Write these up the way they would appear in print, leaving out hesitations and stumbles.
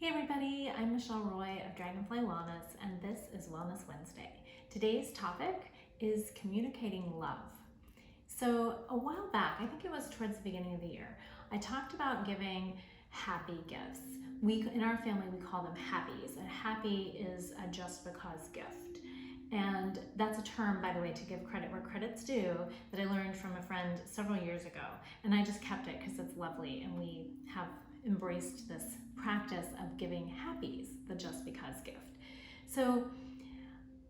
Hey everybody, I'm Michelle Roy of Dragonfly Wellness, and this is Wellness Wednesday. Today's topic is communicating love. So a while back, I think it was towards the beginning of the year, I talked about giving happy gifts. In our family, we call them happies, and happy is a just because gift. And that's a term, by the way, to give credit where credit's due, that I learned from a friend several years ago. And I just kept it because it's lovely, and we have embraced this practice of giving happies, the just because gift. So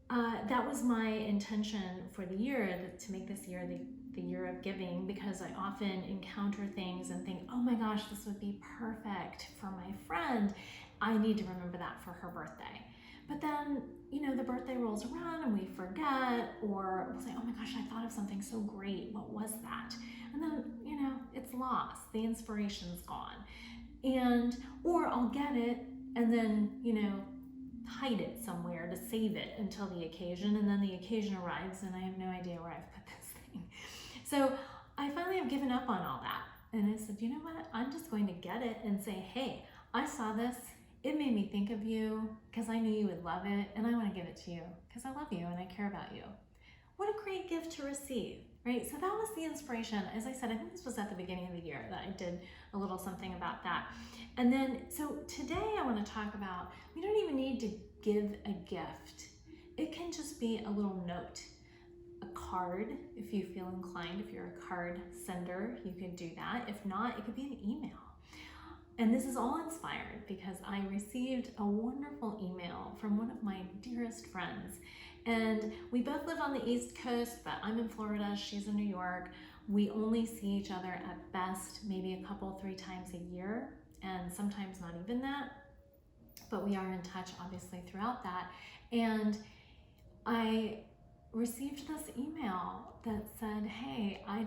that was my intention for the year, to make this year the year of giving, because I often encounter things and think, oh my gosh, this would be perfect for my friend. I need to remember that for her birthday. But then, the birthday rolls around and we forget, or we'll say, oh my gosh, I thought of something so great. What was that? And then, it's lost. The inspiration's gone. Or I'll get it and then, hide it somewhere to save it until the occasion. And then the occasion arrives and I have no idea where I've put this thing. So I finally have given up on all that. And I said, you know what? I'm just going to get it and say, hey, I saw this. It made me think of you because I knew you would love it, and I want to give it to you because I love you and I care about you. What a great gift to receive, right? So that was the inspiration. As I said, I think this was at the beginning of the year that I did a little something about that. And then, so today I want to talk about, we don't even need to give a gift. It can just be a little note, a card, if you feel inclined. If you're a card sender, you could do that. If not, it could be an email. And this is all inspired because I received a wonderful email from one of my dearest friends. And we both live on the East Coast, but I'm in Florida, she's in New York. We only see each other at best maybe a couple, 3 times a year, and sometimes not even that. But we are in touch, obviously, throughout that. And I received this email that said, hey, I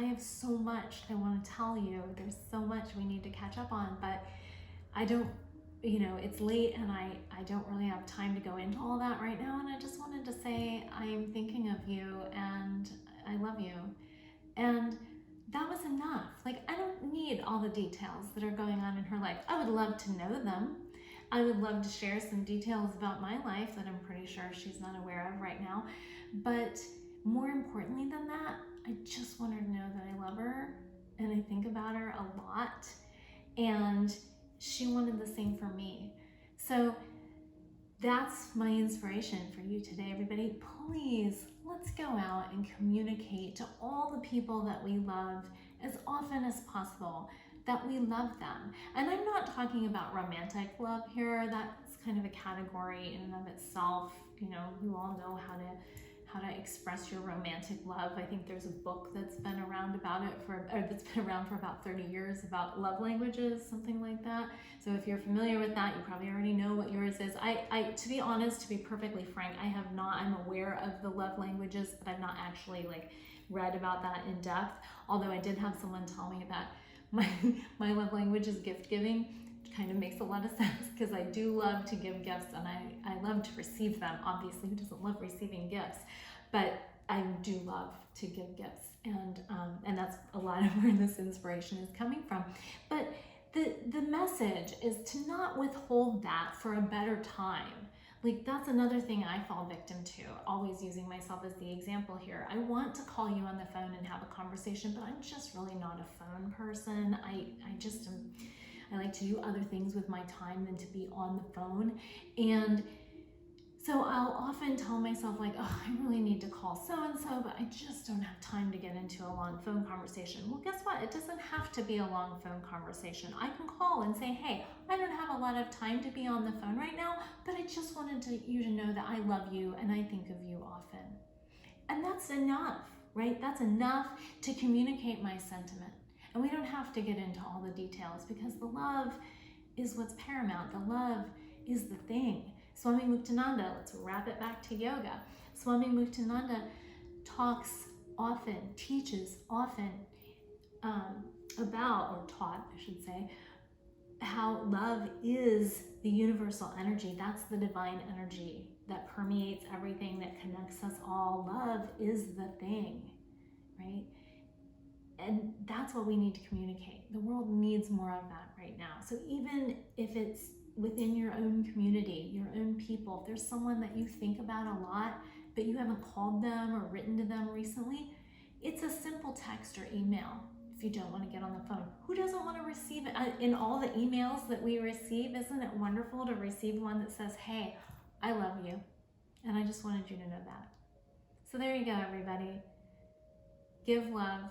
have so much I want to tell you. There's so much we need to catch up on, but I don't, it's late and I don't really have time to go into all that right now. And I just wanted to say, I'm thinking of you and I love you. And that was enough. Like, I don't need all the details that are going on in her life. I would love to know them. I would love to share some details about my life that I'm pretty sure she's not aware of right now. But more importantly than that, I just want her to know that I love her and I think about her a lot. And she wanted the same for me. So that's my inspiration for you today, everybody. Please, let's go out and communicate to all the people that we love as often as possible that we love them. And I'm not talking about romantic love here. That's kind of a category in and of itself. You all know how to express your romantic love. I think there's a book that's been around that's been around for about 30 years about love languages, something like that. So if you're familiar with that, you probably already know what yours is. I to be honest, to be perfectly frank, I'm aware of the love languages, but I've not actually read about that in depth. Although I did have someone tell me that my love language is gift giving, which kind of makes a lot of sense because I do love to give gifts and I love to receive them. Obviously, who doesn't love receiving gifts? But I do love to give gifts, and that's a lot of where this inspiration is coming from. But the message is to not withhold that for a better time. That's another thing I fall victim to, always using myself as the example here. I want to call you on the phone and have a conversation, but I'm just really not a phone person. I like to do other things with my time than to be on the phone. And so I'll often tell myself oh, I really need to call so-and-so, but I just don't have time to get into a long phone conversation. Well, guess what? It doesn't have to be a long phone conversation. I can call and say, hey, I don't have a lot of time to be on the phone right now, but I just wanted you to know that I love you and I think of you often. And that's enough, right? That's enough to communicate my sentiment. And we don't have to get into all the details because the love is what's paramount. The love is the thing. Swami Muktananda, let's wrap it back to yoga. Swami Muktananda talks often, teaches often about, or taught, I should say, how love is the universal energy. That's the divine energy that permeates everything, that connects us all. Love is the thing, right? that's what we need to communicate. The world needs more of that right now. So even if it's within your own community, your own people. If there's someone that you think about a lot, but you haven't called them or written to them recently, it's a simple text or email if you don't want to get on the phone. Who doesn't want to receive it? In all the emails that we receive, isn't it wonderful to receive one that says, hey, I love you, and I just wanted you to know that. So there you go, everybody. Give love.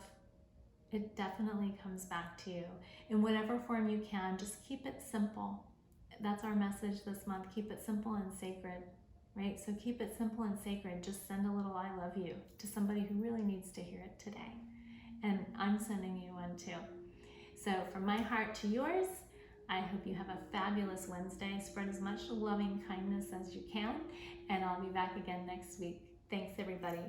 It definitely comes back to you. In whatever form you can, just keep it simple. That's our message this month. Keep it simple and sacred, right? So keep it simple and sacred. Just send a little I love you to somebody who really needs to hear it today. And I'm sending you one too. So from my heart to yours, I hope you have a fabulous Wednesday. Spread as much loving kindness as you can, and I'll be back again next week. Thanks, everybody.